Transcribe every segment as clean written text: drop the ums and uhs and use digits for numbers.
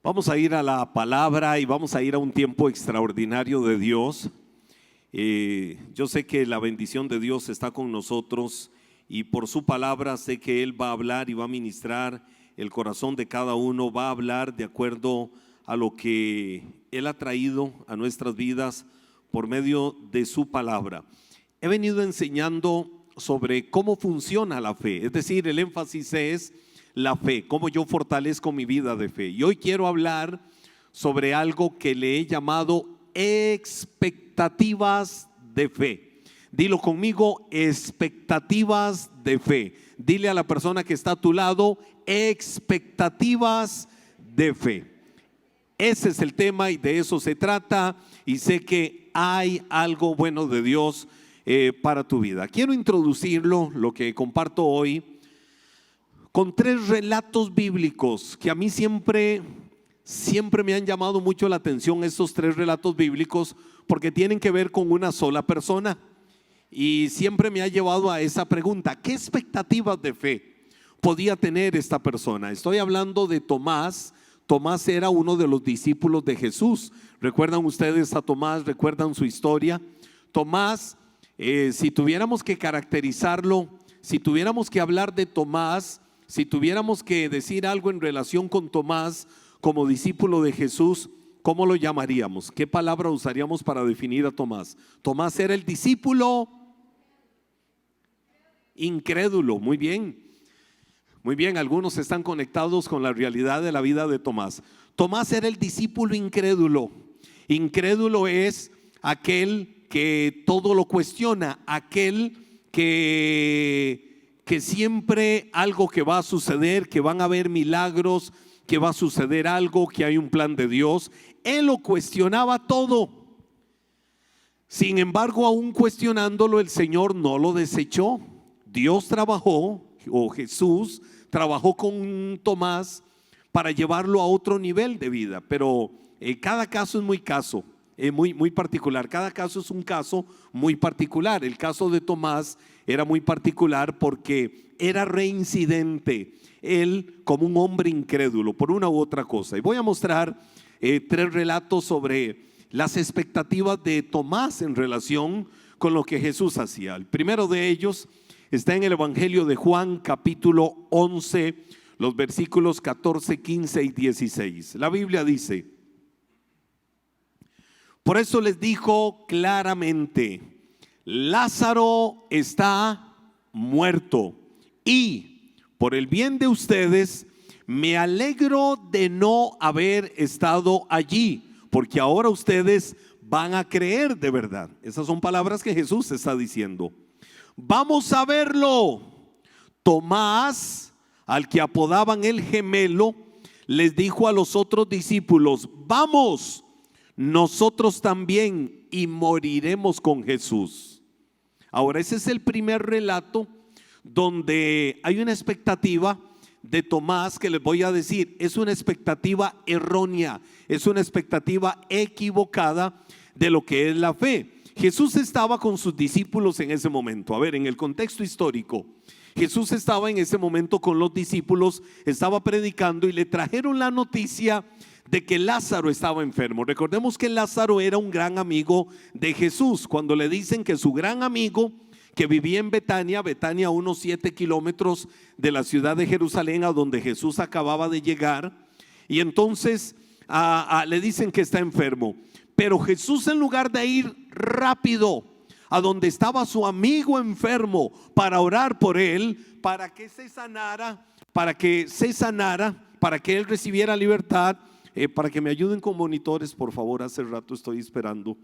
Vamos a ir a la palabra y vamos a ir a un tiempo extraordinario de Dios. Yo sé que la bendición de Dios está con nosotros y por su palabra sé que Él va a hablar y va a ministrar el corazón de cada uno, va a hablar de acuerdo a lo que Él ha traído a nuestras vidas por medio de su palabra. He venido enseñando sobre cómo funciona la fe, es decir, el énfasis es la fe, cómo yo fortalezco mi vida de fe. Y hoy quiero hablar sobre algo que le he llamado expectativas de fe. Dilo conmigo, expectativas de fe. Dile a la persona que está a tu lado, expectativas de fe. Ese es el tema y de eso se trata, y sé que hay algo bueno de Dios para tu vida. Quiero introducirlo, lo que comparto hoy, con tres relatos bíblicos que a mí siempre me han llamado mucho la atención. Estos tres relatos bíblicos, porque tienen que ver con una sola persona, y siempre me ha llevado a esa pregunta: ¿qué expectativas de fe podía tener esta persona? Estoy hablando de Tomás. Tomás era uno de los discípulos de Jesús. ¿Recuerdan ustedes a Tomás? ¿Recuerdan su historia? Tomás, si tuviéramos que caracterizarlo, si tuviéramos que hablar de Tomás, si tuviéramos que decir algo en relación con Tomás como discípulo de Jesús, ¿cómo lo llamaríamos? ¿Qué palabra usaríamos para definir a Tomás? Tomás era el discípulo incrédulo. Muy bien, muy bien, algunos están conectados con la realidad de la vida de Tomás. Tomás era el discípulo incrédulo. Incrédulo es aquel que todo lo cuestiona, aquel que siempre algo que va a suceder, que van a haber milagros, que va a suceder algo, que hay un plan de Dios. Él lo cuestionaba todo. Sin embargo, aún cuestionándolo, el Señor no lo desechó. Dios trabajó, o Jesús trabajó con Tomás para llevarlo a otro nivel de vida. Pero cada caso es muy particular. Cada caso es un caso muy particular. El caso de Tomás era muy particular porque era reincidente, él como un hombre incrédulo por una u otra cosa. Y voy a mostrar tres relatos sobre las expectativas de Tomás en relación con lo que Jesús hacía. El primero de ellos está en el Evangelio de Juan, capítulo 11, los versículos 14, 15 y 16. La Biblia dice: por eso les dijo claramente: Lázaro está muerto, y por el bien de ustedes me alegro de no haber estado allí, porque ahora ustedes van a creer de verdad. Esas son palabras que Jesús está diciendo. Vamos a verlo. Tomás, al que apodaban el gemelo, les dijo a los otros discípulos: vamos nosotros también y moriremos con Jesús. Ahora, ese es el primer relato donde hay una expectativa de Tomás que les voy a decir, es una expectativa errónea, es una expectativa equivocada de lo que es la fe. Jesús estaba con sus discípulos en ese momento. A ver, en el contexto histórico, Jesús estaba en ese momento con los discípulos, estaba predicando y le trajeron la noticia de que Lázaro estaba enfermo. Recordemos que Lázaro era un gran amigo de Jesús. Cuando le dicen que su gran amigo, que vivía en Betania a unos 7 kilómetros de la ciudad de Jerusalén, a donde Jesús acababa de llegar, y entonces le dicen que está enfermo. Pero Jesús, en lugar de ir rápido a donde estaba su amigo enfermo para orar por él, para que se sanara, para que él recibiera libertad, para que me ayuden con monitores, por favor, hace rato estoy esperando.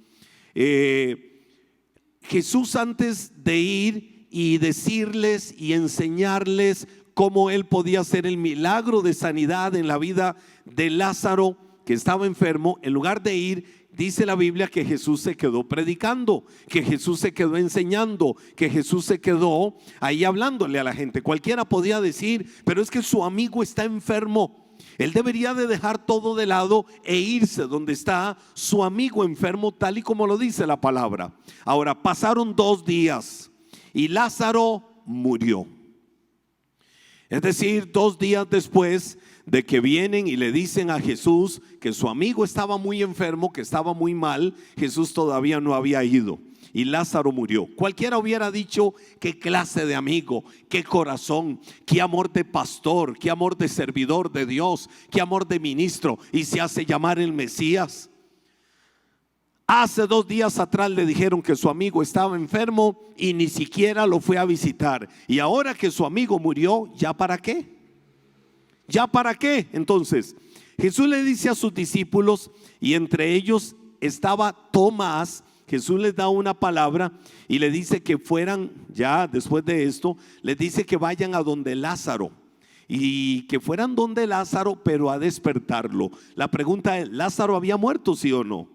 Jesús, antes de ir y decirles y enseñarles cómo él podía hacer el milagro de sanidad en la vida de Lázaro, que estaba enfermo, en lugar de ir, dice la Biblia que Jesús se quedó predicando, que Jesús se quedó enseñando, que Jesús se quedó ahí hablándole a la gente. Cualquiera podía decir: pero es que su amigo está enfermo. Él debería de dejar todo de lado e irse donde está su amigo enfermo, tal y como lo dice la palabra. Ahora, pasaron 2 días y Lázaro murió. Es decir, 2 días después de que vienen y le dicen a Jesús que su amigo estaba muy enfermo, que estaba muy mal. Jesús todavía no había ido y Lázaro murió. Cualquiera hubiera dicho: qué clase de amigo, qué corazón, qué amor de pastor, qué amor de servidor de Dios, qué amor de ministro, y se hace llamar el Mesías. Hace 2 días atrás le dijeron que su amigo estaba enfermo y ni siquiera lo fue a visitar. Y ahora que su amigo murió, ¿ya para qué? ¿Ya para qué? Entonces Jesús le dice a sus discípulos, y entre ellos estaba Tomás. Jesús les da una palabra y le dice que fueran, ya después de esto, les dice que vayan a donde Lázaro, y que fueran donde Lázaro, pero a despertarlo. La pregunta es: ¿Lázaro había muerto, sí o no?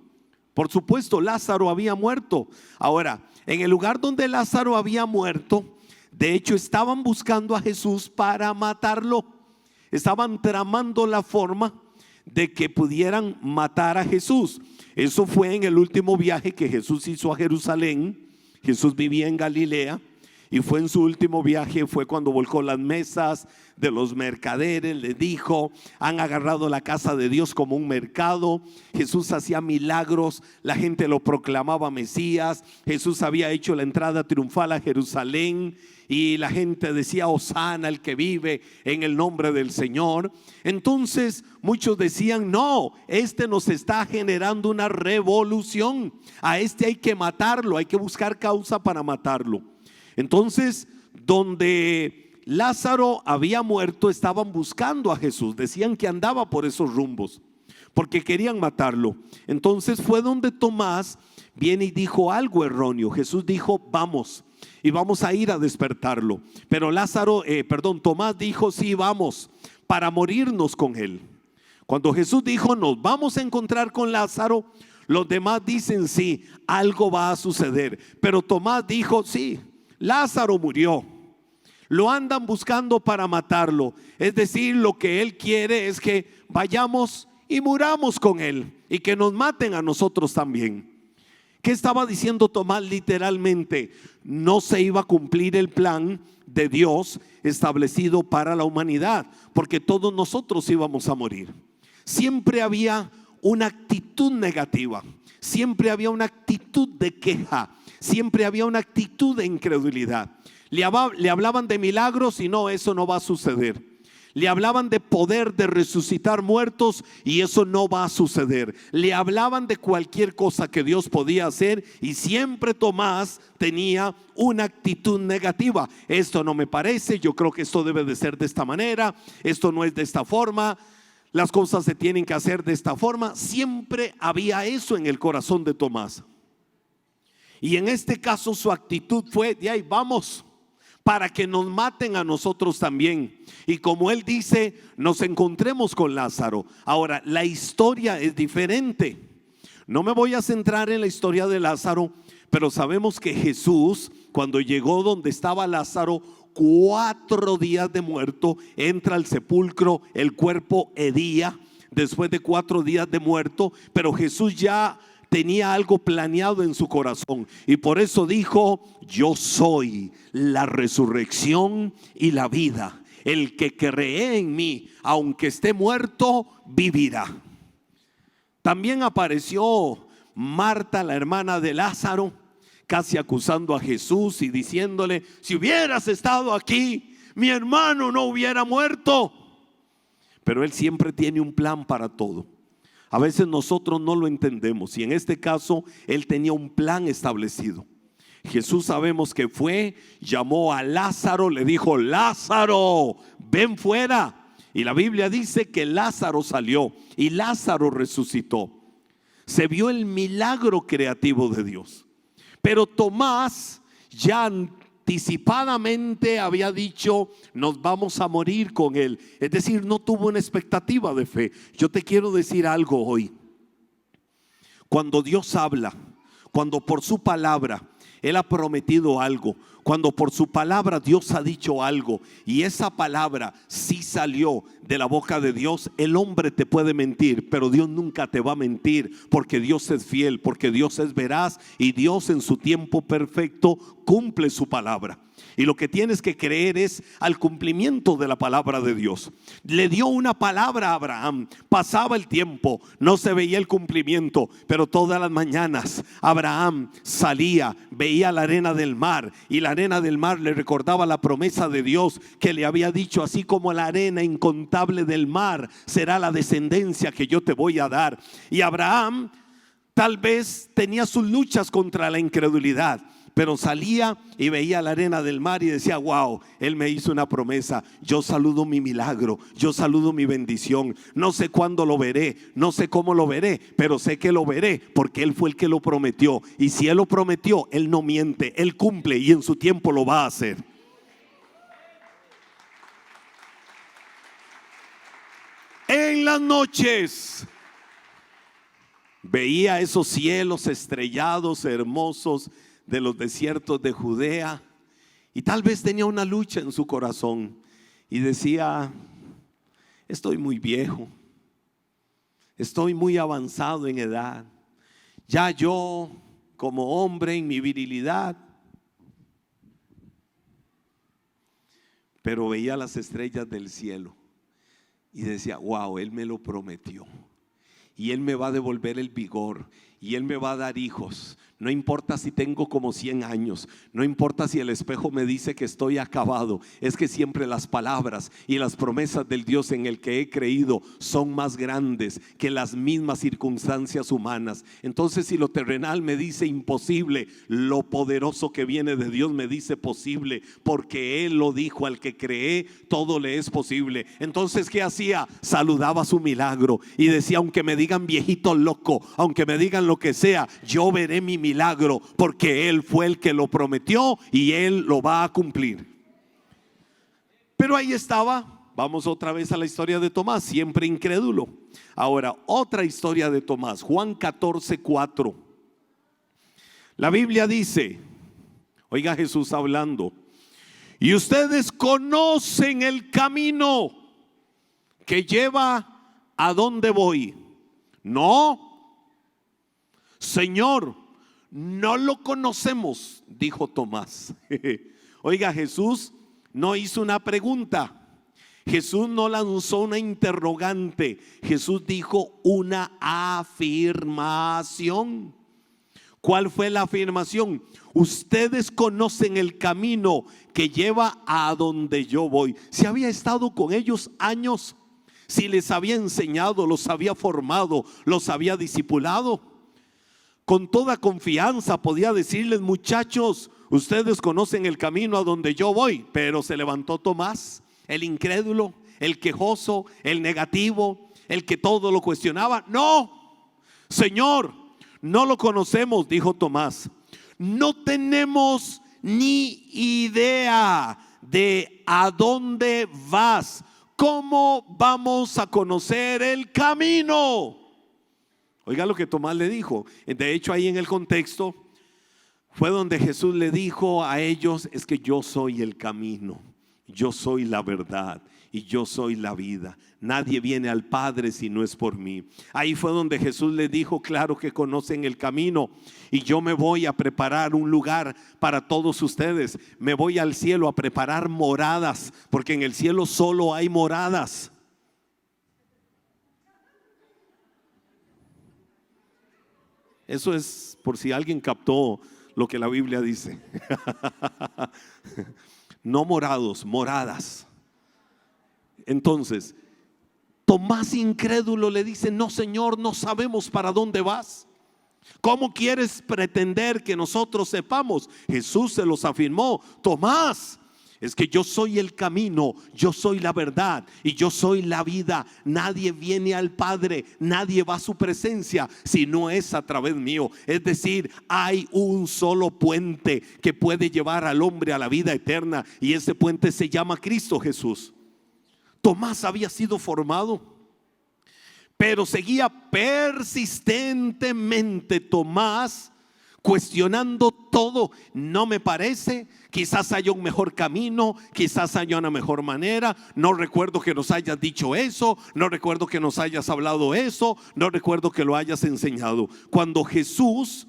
Por supuesto, Lázaro había muerto. Ahora, en el lugar donde Lázaro había muerto, de hecho estaban buscando a Jesús para matarlo. Estaban tramando la forma de que pudieran matar a Jesús. Eso fue en el último viaje que Jesús hizo a Jerusalén. Jesús vivía en Galilea y fue en su último viaje, fue cuando volcó las mesas de los mercaderes. Les dijo: han agarrado la casa de Dios como un mercado. Jesús hacía milagros, la gente lo proclamaba Mesías. Jesús había hecho la entrada triunfal a Jerusalén y la gente decía: Hosana el que vive en el nombre del Señor. Entonces muchos decían: no, este nos está generando una revolución, a este hay que matarlo, hay que buscar causa para matarlo. Entonces, donde Lázaro había muerto, estaban buscando a Jesús. Decían que andaba por esos rumbos porque querían matarlo. Entonces fue donde Tomás viene y dijo algo erróneo. Jesús dijo: vamos, y vamos a ir a despertarlo. Pero Tomás dijo: sí, vamos, para morirnos con él. Cuando Jesús dijo: nos vamos a encontrar con Lázaro, los demás dicen: sí, algo va a suceder. Pero Tomás dijo: sí, Lázaro murió, lo andan buscando para matarlo. Es decir, lo que él quiere es que vayamos y muramos con él, y que nos maten a nosotros también. ¿Qué estaba diciendo Tomás? Literalmente, no se iba a cumplir el plan de Dios establecido para la humanidad, porque todos nosotros íbamos a morir. Siempre había una actitud negativa, siempre había una actitud de queja, siempre había una actitud de incredulidad. Le hablaban de milagros y no, eso no va a suceder. Le hablaban de poder de resucitar muertos y eso no va a suceder. Le hablaban de cualquier cosa que Dios podía hacer y siempre Tomás tenía una actitud negativa. Esto no me parece, yo creo que esto debe de ser de esta manera, esto no es de esta forma, las cosas se tienen que hacer de esta forma. Siempre había eso en el corazón de Tomás. Y en este caso su actitud fue: de ahí vamos, para que nos maten a nosotros también. Y como él dice, nos encontremos con Lázaro. Ahora, la historia es diferente. No me voy a centrar en la historia de Lázaro, pero sabemos que Jesús, cuando llegó donde estaba Lázaro, 4 días de muerto, entra al sepulcro, el cuerpo hedía después de 4 días de muerto, pero Jesús ya tenía algo planeado en su corazón y por eso dijo: yo soy la resurrección y la vida. El que cree en mí, aunque esté muerto, vivirá. También apareció Marta, la hermana de Lázaro, casi acusando a Jesús y diciéndole: si hubieras estado aquí, mi hermano no hubiera muerto. Pero él siempre tiene un plan para todo. A veces nosotros no lo entendemos y en este caso él tenía un plan establecido. Jesús sabemos que fue, llamó a Lázaro, le dijo: Lázaro, ven fuera. Y la Biblia dice que Lázaro salió y Lázaro resucitó. Se vio el milagro creativo de Dios. Pero Tomás ya anticipadamente había dicho: nos vamos a morir con él. Es decir, no tuvo una expectativa de fe. Yo te quiero decir algo hoy. Cuando Dios habla, cuando por su palabra Él ha prometido algo, cuando por su palabra Dios ha dicho algo y esa palabra sí salió de la boca de Dios, el hombre te puede mentir, pero Dios nunca te va a mentir, porque Dios es fiel, porque Dios es veraz y Dios en su tiempo perfecto cumple su palabra. Y lo que tienes que creer es al cumplimiento de la palabra de Dios. Le dio una palabra a Abraham. Pasaba el tiempo, no se veía el cumplimiento, pero todas las mañanas Abraham salía, veía la arena del mar, y la arena del mar le recordaba la promesa de Dios que le había dicho: así como la arena incontable del mar será la descendencia que yo te voy a dar. Y Abraham tal vez tenía sus luchas contra la incredulidad, pero salía y veía la arena del mar y decía: wow, Él me hizo una promesa. Yo saludo mi milagro, yo saludo mi bendición. No sé cuándo lo veré, no sé cómo lo veré, pero sé que lo veré porque Él fue el que lo prometió. Y si Él lo prometió, Él no miente, Él cumple y en su tiempo lo va a hacer. En las noches veía esos cielos estrellados, hermosos, de los desiertos de Judea, y tal vez tenía una lucha en su corazón y decía: estoy muy viejo, estoy muy avanzado en edad, ya yo como hombre en mi virilidad. Pero veía las estrellas del cielo y decía: wow, Él me lo prometió y Él me va a devolver el vigor y Él me va a dar hijos. No importa si tengo como 100 años, no importa si el espejo me dice que estoy acabado. Es que siempre las palabras y las promesas del Dios en el que he creído son más grandes que las mismas circunstancias humanas. Entonces, si lo terrenal me dice imposible, lo poderoso que viene de Dios me dice posible, porque Él lo dijo: al que cree, todo le es posible. Entonces, ¿qué hacía? Saludaba su milagro y decía: aunque me digan viejito loco, aunque me digan lo que sea, yo veré mi milagro, porque Él fue el que lo prometió y Él lo va a cumplir. Pero ahí estaba, vamos otra vez a la historia de Tomás, siempre incrédulo. Ahora, otra historia de Tomás, Juan 14:4. La Biblia dice, oiga Jesús hablando: y ustedes conocen el camino que lleva a donde voy. No, Señor, no lo conocemos, dijo Tomás. Oiga, Jesús no hizo una pregunta, Jesús no lanzó una interrogante, Jesús dijo una afirmación. ¿Cuál fue la afirmación? Ustedes conocen el camino que lleva a donde yo voy. Si había estado con ellos años, si les había enseñado, los había formado, los había discipulado, con toda confianza podía decirles: muchachos, ustedes conocen el camino a donde yo voy. Pero se levantó Tomás, el incrédulo, el quejoso, el negativo, el que todo lo cuestionaba. No, Señor, no lo conocemos, dijo Tomás. No tenemos ni idea de a dónde vas. ¿Cómo vamos a conocer el camino? Oiga lo que Tomás le dijo. De hecho, ahí en el contexto fue donde Jesús le dijo a ellos: es que yo soy el camino, yo soy la verdad y yo soy la vida. Nadie viene al Padre si no es por mí. Ahí fue donde Jesús le dijo: claro que conocen el camino, y yo me voy a preparar un lugar para todos ustedes. Me voy al cielo a preparar moradas, porque en el cielo solo hay moradas. Eso es por si alguien captó lo que la Biblia dice. No morados, moradas. Entonces, Tomás incrédulo le dice: no, Señor, no sabemos para dónde vas. ¿Cómo quieres pretender que nosotros sepamos? Jesús se los afirmó: Tomás, es que yo soy el camino, yo soy la verdad y yo soy la vida. Nadie viene al Padre, nadie va a su presencia si no es a través mío. Es decir, hay un solo puente que puede llevar al hombre a la vida eterna, y ese puente se llama Cristo Jesús. Tomás había sido formado, pero seguía persistentemente Tomás cuestionando todo. No me parece, quizás haya un mejor camino, quizás haya una mejor manera. No recuerdo que nos hayas dicho eso, no recuerdo que nos hayas hablado eso, no recuerdo que lo hayas enseñado. Cuando Jesús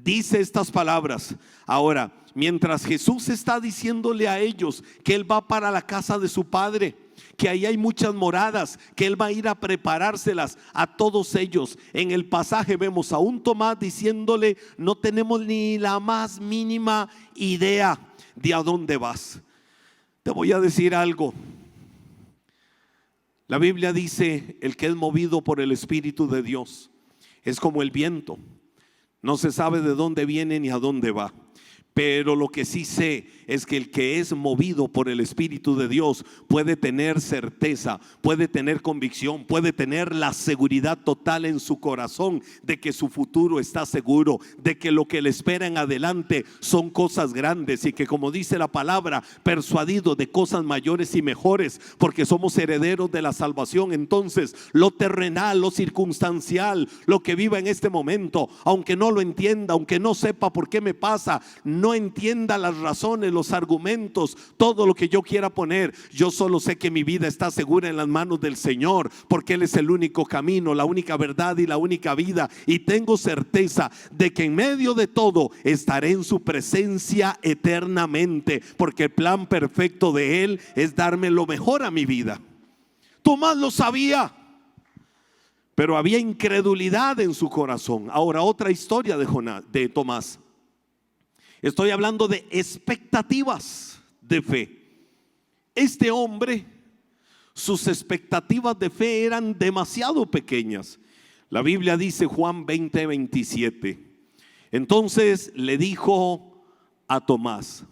dice estas palabras. Ahora, mientras Jesús está diciéndole a ellos que Él va para la casa de su Padre, que ahí hay muchas moradas, que Él va a ir a preparárselas a todos ellos, en el pasaje vemos a un Tomás diciéndole: no tenemos ni la más mínima idea de a dónde vas. Te voy a decir algo. La Biblia dice: el que es movido por el Espíritu de Dios es como el viento, no se sabe de dónde viene ni a dónde va. Pero lo que sí sé es que el que es movido por el Espíritu de Dios puede tener certeza, puede tener convicción, puede tener la seguridad total en su corazón de que su futuro está seguro, de que lo que le espera en adelante son cosas grandes, y que, como dice la palabra, persuadido de cosas mayores y mejores, porque somos herederos de la salvación. Entonces, lo terrenal, lo circunstancial, lo que viva en este momento, aunque no lo entienda, aunque no sepa por qué me pasa, no entienda las razones, los argumentos, todo lo que yo quiera poner, yo solo sé que mi vida está segura en las manos del Señor, porque Él es el único camino, la única verdad y la única vida. Y tengo certeza de que en medio de todo estaré en su presencia eternamente, porque el plan perfecto de Él es darme lo mejor a mi vida. Tomás lo sabía, pero había incredulidad en su corazón. Ahora, otra historia de Tomás. Estoy hablando de expectativas de fe. Este hombre, sus expectativas de fe eran demasiado pequeñas. La Biblia dice, Juan 20:27. Entonces le dijo a Tomás: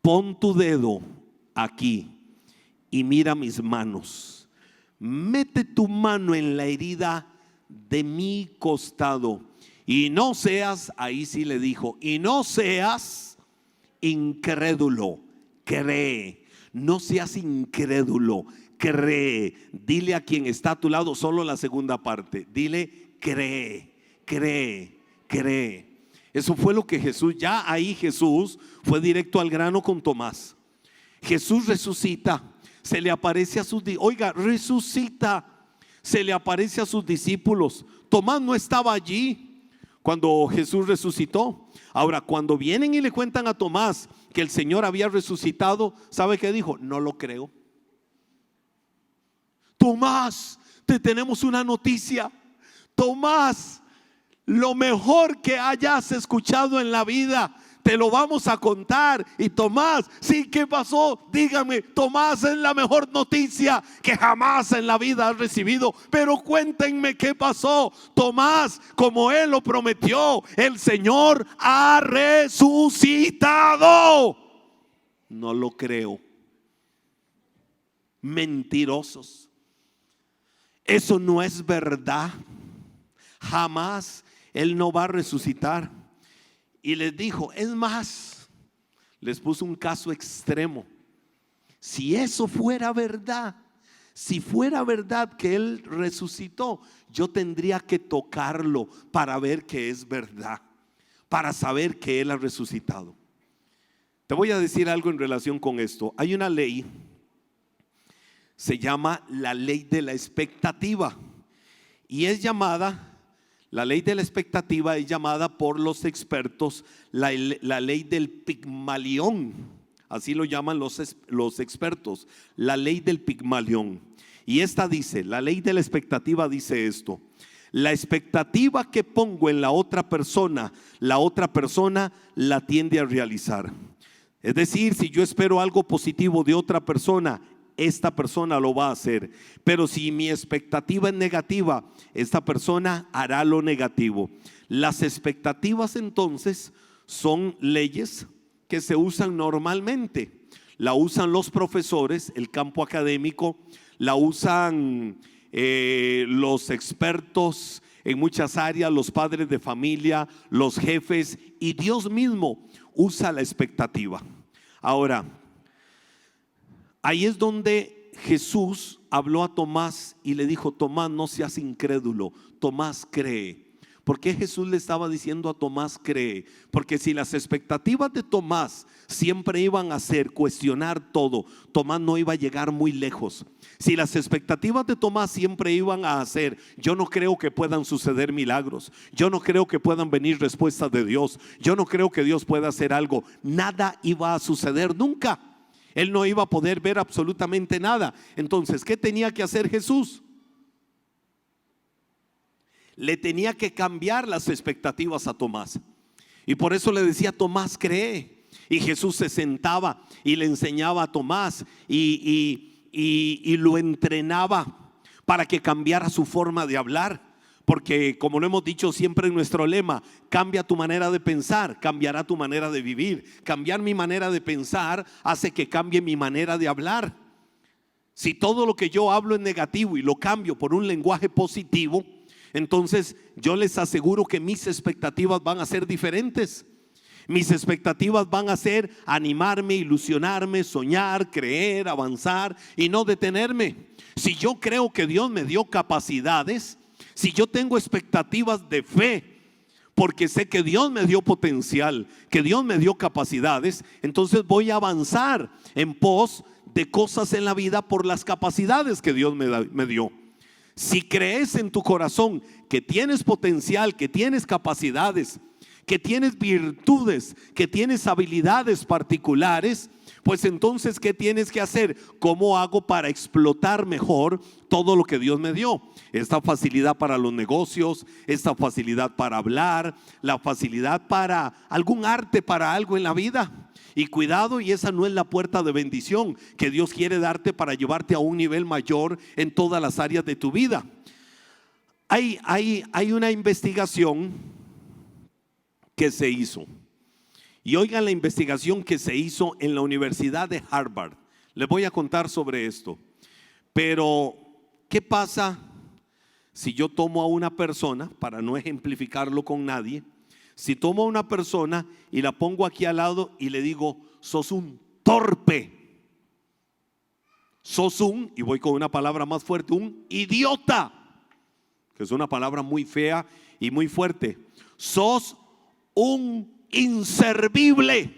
pon tu dedo aquí y mira mis manos. Mete tu mano en la herida de mi costado. Y no seas, ahí sí le dijo, y no seas incrédulo, cree. No seas incrédulo, cree. Dile a quien está a tu lado solo la segunda parte. Dile: cree, cree, cree. Eso fue lo que Jesús, ya ahí Jesús fue directo al grano con Tomás. Jesús resucita, se le aparece a sus discípulos. Oiga, resucita, se le aparece a sus discípulos. Tomás no estaba allí cuando Jesús resucitó. Ahora, cuando vienen y le cuentan a Tomás que el Señor había resucitado, ¿sabe qué dijo? No lo creo. Tomás, te tenemos una noticia. Tomás, lo mejor que hayas escuchado en la vida, te lo vamos a contar. Y Tomás: sí, ¿qué pasó? Dígame. Tomás, es la mejor noticia que jamás en la vida has recibido, pero cuéntenme qué pasó. Tomás, como Él lo prometió, el Señor ha resucitado. No lo creo. Mentirosos. Eso no es verdad. Jamás Él no va a resucitar. Y les dijo, es más, les puso un caso extremo. Si eso fuera verdad, si fuera verdad que Él resucitó, yo tendría que tocarlo para ver que es verdad, para saber que Él ha resucitado. Te voy a decir algo en relación con esto. Hay una ley, se llama la ley de la expectativa, y es llamada, la ley de la expectativa es llamada por los expertos la ley del Pigmalión. Así lo llaman los expertos, la ley del Pigmalión. Y esta dice, la ley de la expectativa dice esto: la expectativa que pongo en la otra persona la tiende a realizar. Es decir, si yo espero algo positivo de otra persona, esta persona lo va a hacer. Pero si mi expectativa es negativa, esta persona hará lo negativo. Las expectativas entonces son leyes que se usan normalmente. La usan los profesores, el campo académico, la usan los expertos en muchas áreas, los padres de familia, los jefes, y Dios mismo usa la expectativa. Ahora, ahí es donde Jesús habló a Tomás y le dijo: Tomás, no seas incrédulo, Tomás, cree. ¿Por qué Jesús le estaba diciendo a Tomás cree? Porque si las expectativas de Tomás siempre iban a ser cuestionar todo, Tomás no iba a llegar muy lejos. Si las expectativas de Tomás siempre iban a hacer, yo no creo que puedan suceder milagros, yo no creo que puedan venir respuestas de Dios, yo no creo que Dios pueda hacer algo, nada iba a suceder nunca. Él no iba a poder ver absolutamente nada. Entonces, ¿qué tenía que hacer Jesús? Le tenía que cambiar las expectativas a Tomás. Y por eso le decía: Tomás cree. Y Jesús se sentaba y le enseñaba a Tomás y lo entrenaba para que cambiara su forma de hablar. Porque, como lo hemos dicho siempre en nuestro lema, cambia tu manera de pensar, cambiará tu manera de vivir. Cambiar mi manera de pensar hace que cambie mi manera de hablar. Si todo lo que yo hablo es negativo y lo cambio por un lenguaje positivo, entonces yo les aseguro que mis expectativas van a ser diferentes. Mis expectativas van a ser animarme, ilusionarme, soñar, creer, avanzar y no detenerme. Si yo creo que Dios me dio capacidades, si yo tengo expectativas de fe, porque sé que Dios me dio potencial, que Dios me dio capacidades, entonces voy a avanzar en pos de cosas en la vida por las capacidades que Dios me dio. Si crees en tu corazón que tienes potencial, que tienes capacidades, que tienes virtudes, que tienes habilidades particulares, pues entonces, ¿qué tienes que hacer? ¿Cómo hago para explotar mejor todo lo que Dios me dio? Esta facilidad para los negocios, esta facilidad para hablar, la facilidad para algún arte, para algo en la vida. Y cuidado, y esa no es la puerta de bendición que Dios quiere darte para llevarte a un nivel mayor en todas las áreas de tu vida. Hay una investigación que se hizo. Y oigan la investigación que se hizo en la Universidad de Harvard. Les voy a contar sobre esto. Pero, ¿qué pasa si yo tomo a una persona, para no ejemplificarlo con nadie, si tomo a una persona y la pongo aquí al lado y le digo: sos un torpe, sos un, y voy con una palabra más fuerte, un idiota, que es una palabra muy fea y muy fuerte, sos un inservible.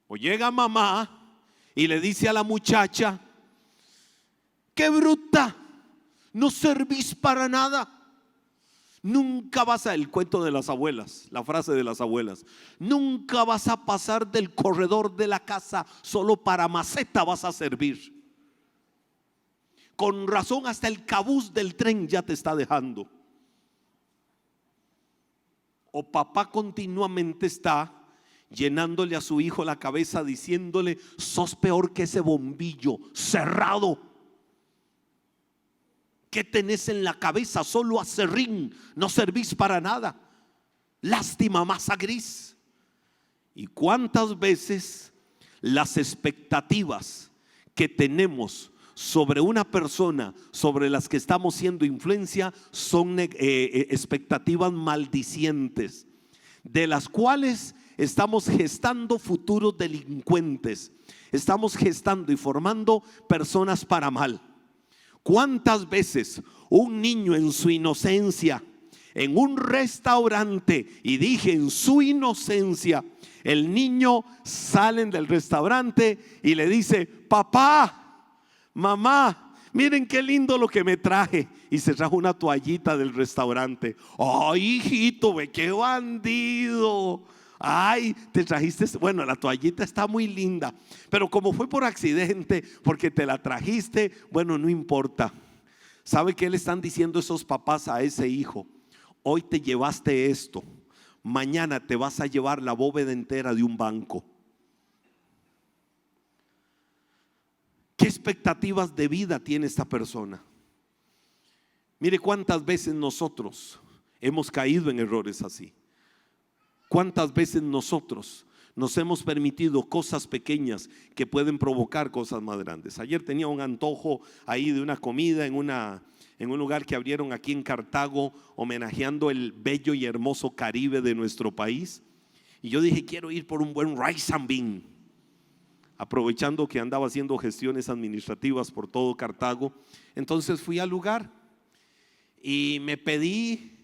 O llega mamá y le dice a la muchacha: qué bruta, no servís para nada. Nunca vas a, el cuento de las abuelas, la frase de las abuelas, nunca vas a pasar del corredor de la casa, solo para maceta vas a servir. Con razón hasta el cabuz del tren ya te está dejando. O papá continuamente está llenándole a su hijo la cabeza diciéndole: sos peor que ese bombillo cerrado. ¿Qué tenés en la cabeza? Solo aserrín, no servís para nada. Lástima, masa gris. ¿Y cuántas veces las expectativas que tenemos sobre una persona, sobre las que estamos siendo influencia, son expectativas maldicientes, de las cuales estamos gestando futuros delincuentes, estamos gestando y formando personas para mal? ¿Cuántas veces un niño en su inocencia, en un restaurante, y dije en su inocencia, el niño sale del restaurante y le dice: papá, mamá, miren qué lindo lo que me traje, y se trajo una toallita del restaurante. Ay, hijito, ve qué bandido. Ay, te trajiste, bueno, la toallita está muy linda, pero como fue por accidente, porque te la trajiste, bueno, no importa. ¿Sabe qué le están diciendo esos papás a ese hijo? Hoy te llevaste esto, mañana te vas a llevar la bóveda entera de un banco. ¿Qué expectativas de vida tiene esta persona? Mire cuántas veces nosotros hemos caído en errores así. ¿Cuántas veces nosotros nos hemos permitido cosas pequeñas que pueden provocar cosas más grandes? Ayer tenía un antojo ahí de una comida en un lugar que abrieron aquí en Cartago, homenajeando el bello y hermoso Caribe de nuestro país. Y yo dije: quiero ir por un buen rice and bean. Aprovechando que andaba haciendo gestiones administrativas por todo Cartago, entonces fui al lugar y me pedí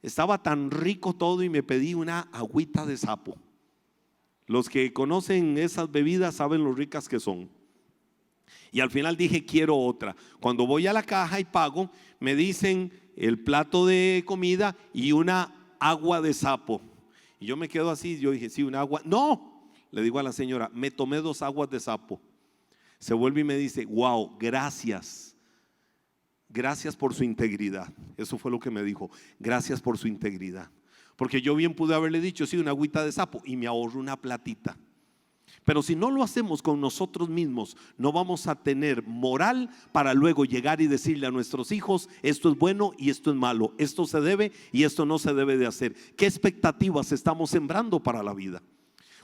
Estaba tan rico todo y me pedí una agüita de sapo. Los que conocen esas bebidas saben lo ricas que son. Y al final dije, quiero otra. Cuando voy a la caja y pago, me dicen el plato de comida y una agua de sapo. Y yo me quedo así, yo dije, sí, una agua. No, le digo a la señora, me tomé 2 aguas de sapo. Se vuelve y me dice, wow, gracias. Gracias por su integridad. Eso fue lo que me dijo, gracias por su integridad. Porque yo bien pude haberle dicho, sí, una agüita de sapo, y me ahorro una platita. Pero si no lo hacemos con nosotros mismos, no vamos a tener moral para luego llegar y decirle a nuestros hijos, esto es bueno y esto es malo, esto se debe y esto no se debe de hacer. ¿Qué expectativas estamos sembrando para la vida?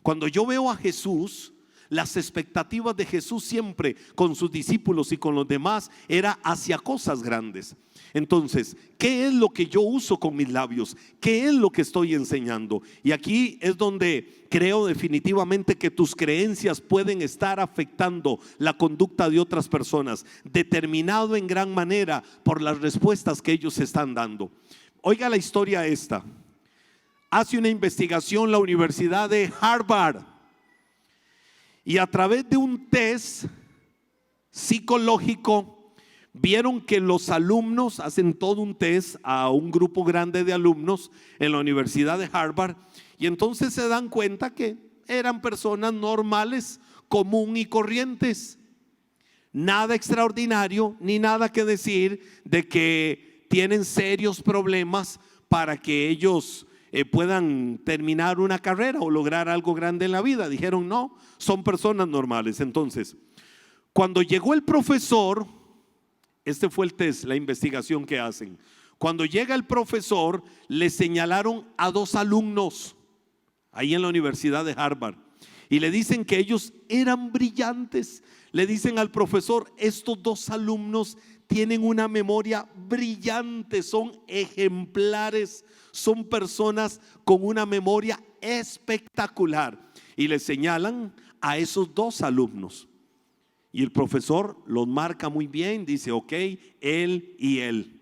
Cuando yo veo a Jesús, las expectativas de Jesús siempre con sus discípulos y con los demás era hacia cosas grandes. Entonces, ¿qué es lo que yo uso con mis labios? ¿Qué es lo que estoy enseñando? Y aquí es donde creo definitivamente que tus creencias pueden estar afectando la conducta de otras personas, determinado en gran manera por las respuestas que ellos están dando. Oiga la historia esta. Hace una investigación la Universidad de Harvard y a través de un test psicológico vieron que los alumnos hacen todo un test a un grupo grande de alumnos en la Universidad de Harvard y entonces se dan cuenta que eran personas normales, común y corrientes. Nada extraordinario ni nada que decir de que tienen serios problemas para que ellos puedan terminar una carrera o lograr algo grande en la vida. Dijeron no, son personas normales. Entonces, cuando llegó el profesor, este fue el test, la investigación que hacen. Cuando llega el profesor, le señalaron a 2 alumnos ahí en la Universidad de Harvard y le dicen que ellos eran brillantes. Le dicen al profesor, estos 2 alumnos tienen una memoria brillante, son ejemplares, son personas con una memoria espectacular. Y le señalan a esos 2 alumnos. Y el profesor los marca muy bien, dice, ok, él y él.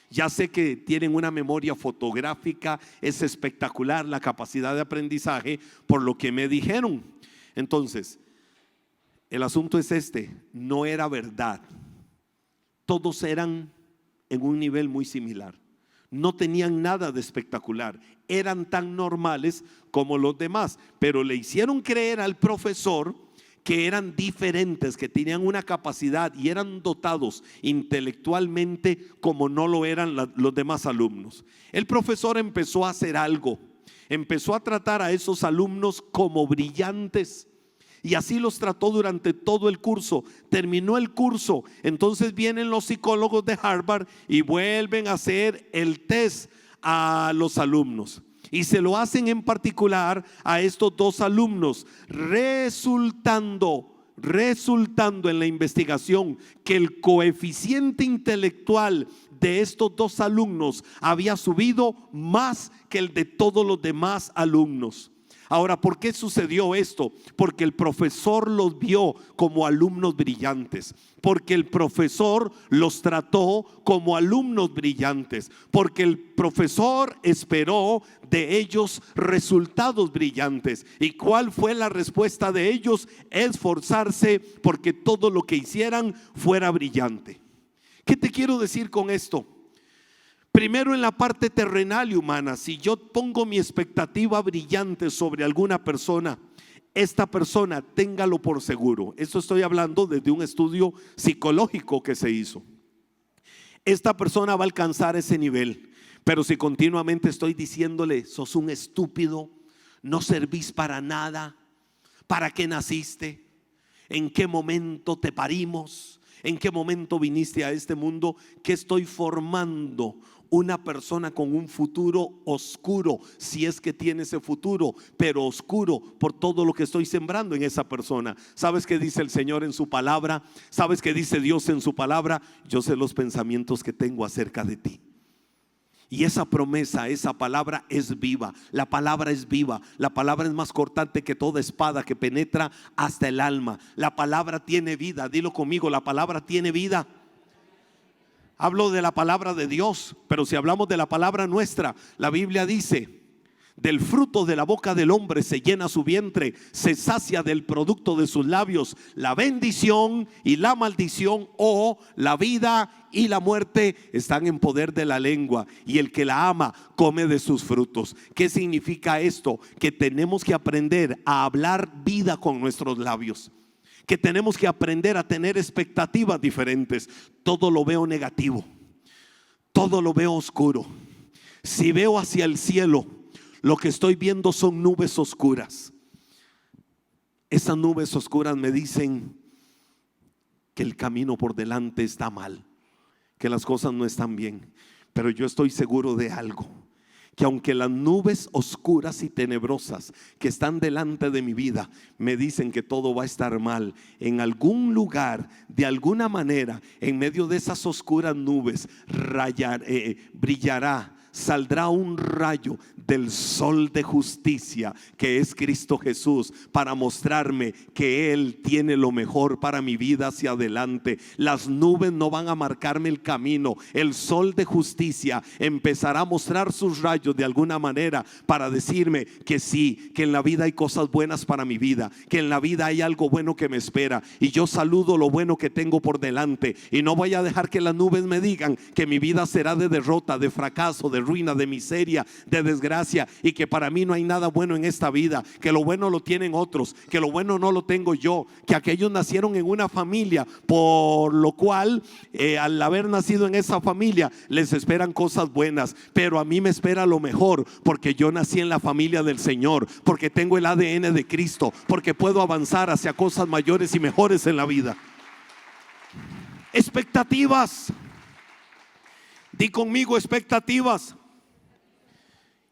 Ya sé que tienen una memoria fotográfica, es espectacular la capacidad de aprendizaje por lo que me dijeron. Entonces, el asunto es este, no era verdad. Todos eran en un nivel muy similar. No tenían nada de espectacular, eran tan normales como los demás, pero le hicieron creer al profesor que eran diferentes, que tenían una capacidad y eran dotados intelectualmente como no lo eran los demás alumnos. El profesor empezó a hacer algo, empezó a tratar a esos alumnos como brillantes. Y así los trató durante todo el curso. Terminó el curso, entonces vienen los psicólogos de Harvard y vuelven a hacer el test a los alumnos. Y se lo hacen en particular a estos 2 alumnos, resultando en la investigación que el coeficiente intelectual de estos 2 alumnos había subido más que el de todos los demás alumnos. Ahora, ¿por qué sucedió esto? Porque el profesor los vio como alumnos brillantes, porque el profesor los trató como alumnos brillantes, porque el profesor esperó de ellos resultados brillantes. ¿Y cuál fue la respuesta de ellos? Esforzarse porque todo lo que hicieran fuera brillante. ¿Qué te quiero decir con esto? Primero, en la parte terrenal y humana, si yo pongo mi expectativa brillante sobre alguna persona, esta persona, téngalo por seguro, esto estoy hablando desde un estudio psicológico que se hizo, esta persona va a alcanzar ese nivel. Pero si continuamente estoy diciéndole, sos un estúpido, no servís para nada, ¿para qué naciste? ¿En qué momento te parimos? ¿En qué momento viniste a este mundo? ¿Qué estoy formando? Una persona con un futuro oscuro, si es que tiene ese futuro, pero oscuro por todo lo que estoy sembrando en esa persona. ¿Sabes qué dice el Señor en su palabra? ¿Sabes qué dice Dios en su palabra? Yo sé los pensamientos que tengo acerca de ti. Y esa promesa, esa palabra es viva. La palabra es viva. La palabra es más cortante que toda espada que penetra hasta el alma. La palabra tiene vida. Dilo conmigo, la palabra tiene vida. Hablo de la palabra de Dios, pero si hablamos de la palabra nuestra, la Biblia dice: del fruto de la boca del hombre se llena su vientre, se sacia del producto de sus labios. La bendición y la maldición, o la vida y la muerte, están en poder de la lengua, y el que la ama come de sus frutos. ¿Qué significa esto? Que tenemos que aprender a hablar vida con nuestros labios, que tenemos que aprender a tener expectativas diferentes. Todo lo veo negativo, todo lo veo oscuro. Si veo hacia el cielo, lo que estoy viendo son nubes oscuras. Esas nubes oscuras me dicen que el camino por delante está mal, que las cosas no están bien. Pero yo estoy seguro de algo: que aunque las nubes oscuras y tenebrosas que están delante de mi vida me dicen que todo va a estar mal, en algún lugar, de alguna manera, en medio de esas oscuras nubes, brillará, saldrá un rayo del sol de justicia, que es Cristo Jesús, para mostrarme que Él tiene lo mejor para mi vida hacia adelante. Las nubes no van a marcarme el camino. El sol de justicia empezará a mostrar sus rayos de alguna manera para decirme que sí, que en la vida hay cosas buenas para mi vida, que en la vida hay algo bueno que me espera, y yo saludo lo bueno que tengo por delante, y no voy a dejar que las nubes me digan que mi vida será de derrota, de fracaso, de ruina, de miseria, de desgracia, y que para mí no hay nada bueno en esta vida, que lo bueno lo tienen otros, que lo bueno no lo tengo yo, que aquellos nacieron en una familia, por lo cual al haber nacido en esa familia les esperan cosas buenas, pero a mí me espera lo mejor, porque yo nací en la familia del Señor, porque tengo el ADN de Cristo, porque puedo avanzar hacia cosas mayores y mejores en la vida. Expectativas. Di conmigo: expectativas.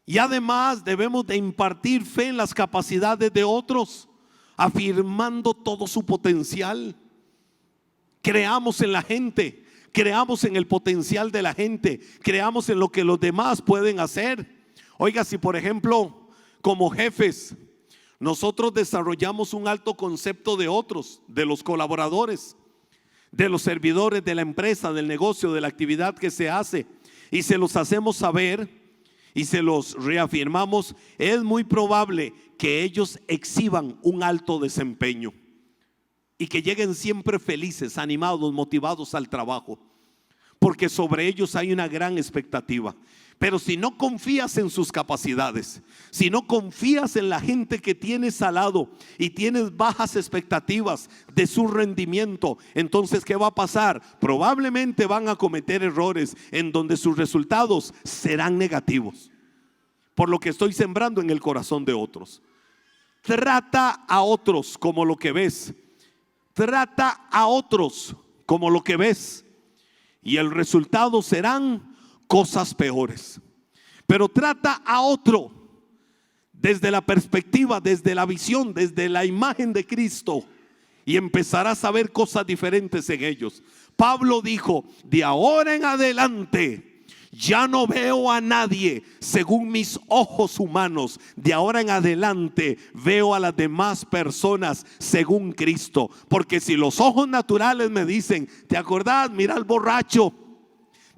Y además debemos de impartir fe en las capacidades de otros, afirmando todo su potencial. Creamos en la gente, creamos en el potencial de la gente, creamos en lo que los demás pueden hacer. Oiga, si por ejemplo, como jefes, nosotros desarrollamos un alto concepto de otros, de los colaboradores, de los servidores de la empresa, del negocio, de la actividad que se hace, y se los hacemos saber y se los reafirmamos, es muy probable que ellos exhiban un alto desempeño y que lleguen siempre felices, animados, motivados al trabajo, porque sobre ellos hay una gran expectativa. Pero si no confías en sus capacidades, si no confías en la gente que tienes al lado y tienes bajas expectativas de su rendimiento, entonces ¿qué va a pasar? Probablemente van a cometer errores en donde sus resultados serán negativos, por lo que estoy sembrando en el corazón de otros. Trata a otros como lo que ves. Trata a otros como lo que ves, y el resultado serán cosas peores. Pero trata a otro desde la perspectiva, desde la visión, desde la imagen de Cristo, y empezarás a ver cosas diferentes en ellos. Pablo dijo: de ahora en adelante ya no veo a nadie según mis ojos humanos. De ahora en adelante veo a las demás personas según Cristo. Porque si los ojos naturales me dicen: ¿te acordás? Mira al borracho,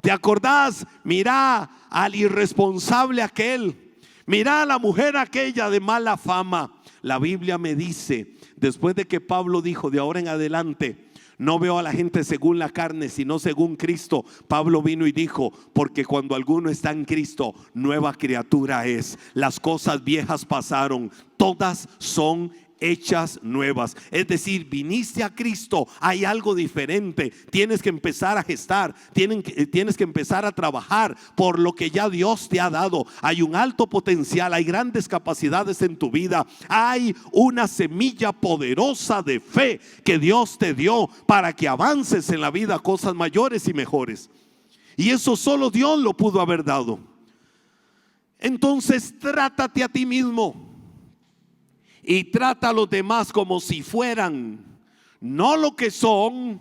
¿te acordás? Mira al irresponsable aquel, mira a la mujer aquella de mala fama. La Biblia me dice, después de que Pablo dijo: de ahora en adelante no veo a la gente según la carne, sino según Cristo, Pablo vino y dijo: porque cuando alguno está en Cristo, nueva criatura es. Las cosas viejas pasaron, todas son hechas nuevas. Es decir, viniste a Cristo, hay algo diferente. Tienes que empezar a gestar, tienes que empezar a trabajar por lo que ya Dios te ha dado. Hay un alto potencial, hay grandes capacidades en tu vida, hay una semilla poderosa de fe que Dios te dio para que avances en la vida, cosas mayores y mejores. Y eso solo Dios lo pudo haber dado. Entonces trátate a ti mismo y trata a los demás como si fueran no lo que son,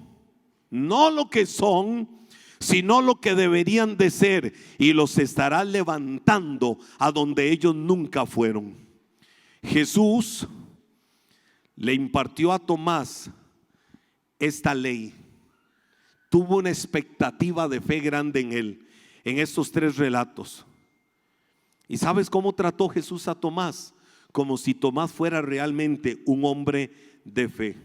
sino lo que deberían de ser, y los estarás levantando a donde ellos nunca fueron. Jesús le impartió a Tomás esta ley: tuvo una expectativa de fe grande en él, en estos 3 relatos. ¿Y sabes cómo trató Jesús a Tomás? Como si Tomás fuera realmente un hombre de fe.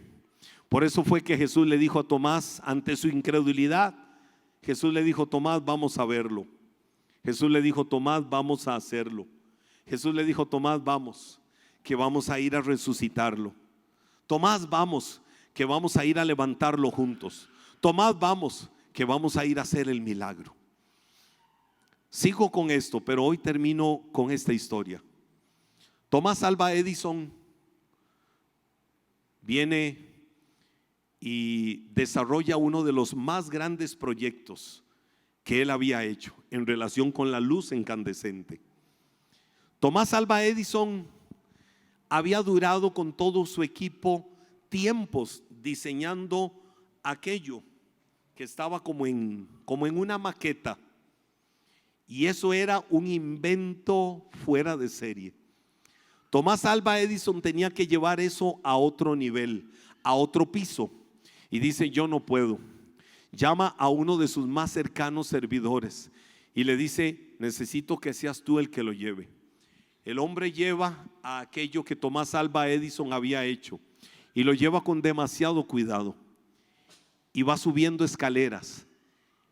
Por eso fue que Jesús le dijo a Tomás, ante su incredulidad, Jesús le dijo: Tomás, vamos a verlo. Jesús le dijo: Tomás, vamos a hacerlo. Jesús le dijo: Tomás, vamos, que vamos a ir a resucitarlo. Tomás, vamos, que vamos a ir a levantarlo juntos. Tomás, vamos, que vamos a ir a hacer el milagro. Sigo con esto, pero hoy termino con esta historia. Tomás Alva Edison viene y desarrolla uno de los más grandes proyectos que él había hecho en relación con la luz incandescente. Tomás Alva Edison había durado con todo su equipo tiempos diseñando aquello que estaba como en una maqueta, y eso era un invento fuera de serie. Tomás Alva Edison tenía que llevar eso a otro nivel, a otro piso, y dice: yo no puedo. Llama a uno de sus más cercanos servidores y le dice: necesito que seas tú el que lo lleve. El hombre lleva a aquello que Tomás Alva Edison había hecho y lo lleva con demasiado cuidado, y va subiendo escaleras,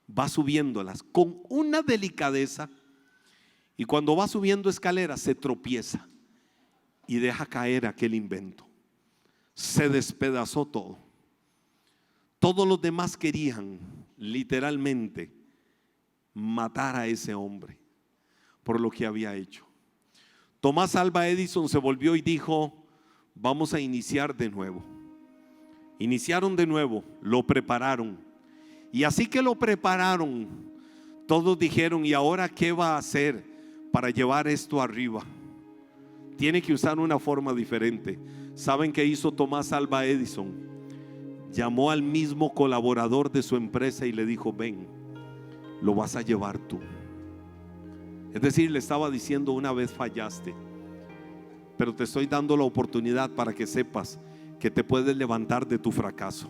va subiéndolas con una delicadeza, y cuando va subiendo escaleras se tropieza y deja caer aquel invento. Se despedazó todo. Todos los demás querían literalmente matar a ese hombre por lo que había hecho. Tomás Alva Edison se volvió y dijo: vamos a iniciar de nuevo. Iniciaron de nuevo, lo prepararon, y así que lo prepararon, todos dijeron: ¿y ahora qué va a hacer para llevar esto arriba? Tiene que usar una forma diferente. ¿Saben qué hizo Tomás Alva Edison? Llamó al mismo colaborador de su empresa y le dijo: ven, lo vas a llevar tú. Es decir, le estaba diciendo: una vez fallaste, pero te estoy dando la oportunidad para que sepas que te puedes levantar de tu fracaso,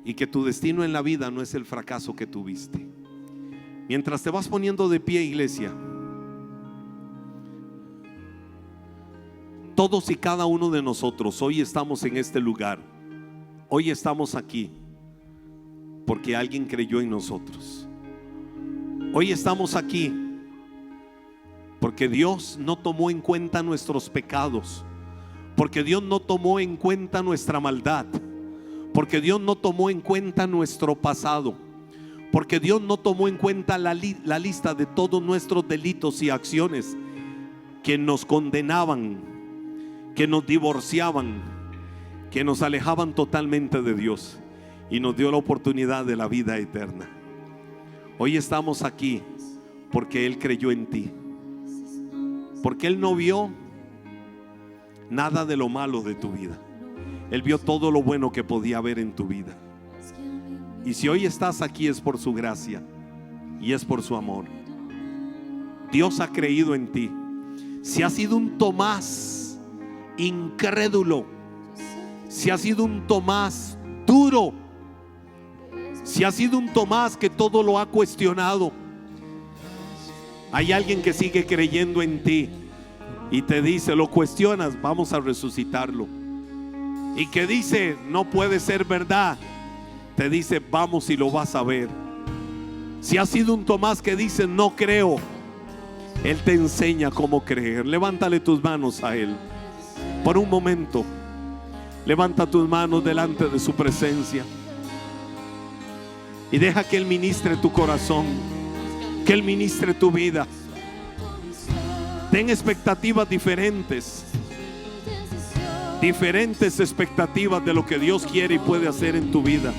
y que tu destino en la vida no es el fracaso que tuviste. Mientras te vas poniendo de pie, iglesia, todos y cada uno de nosotros hoy estamos en este lugar. Hoy estamos aquí porque alguien creyó en nosotros. Hoy estamos aquí porque Dios no tomó en cuenta nuestros pecados, porque Dios no tomó en cuenta nuestra maldad, porque Dios no tomó en cuenta nuestro pasado, porque Dios no tomó en cuenta la lista de todos nuestros delitos y acciones que nos condenaban, que nos divorciaban, que nos alejaban totalmente de Dios, y nos dio la oportunidad de la vida eterna. Hoy estamos aquí porque Él creyó en ti, porque Él no vio nada de lo malo de tu vida. Él vio todo lo bueno que podía haber en tu vida. Y si hoy estás aquí es por su gracia y es por su amor. Dios ha creído en ti. Si has sido un Tomás incrédulo, si has sido un Tomás duro, si has sido un Tomás que todo lo ha cuestionado, hay alguien que sigue creyendo en ti y te dice: lo cuestionas, vamos a resucitarlo. Y que dice: no puede ser verdad, te dice: vamos y lo vas a ver. Si has sido un Tomás que dice: no creo, Él te enseña cómo creer. Levántale tus manos a Él por un momento. Levanta tus manos delante de su presencia y deja que Él ministre tu corazón, que Él ministre tu vida. Ten expectativas diferentes expectativas de lo que Dios quiere y puede hacer en tu vida.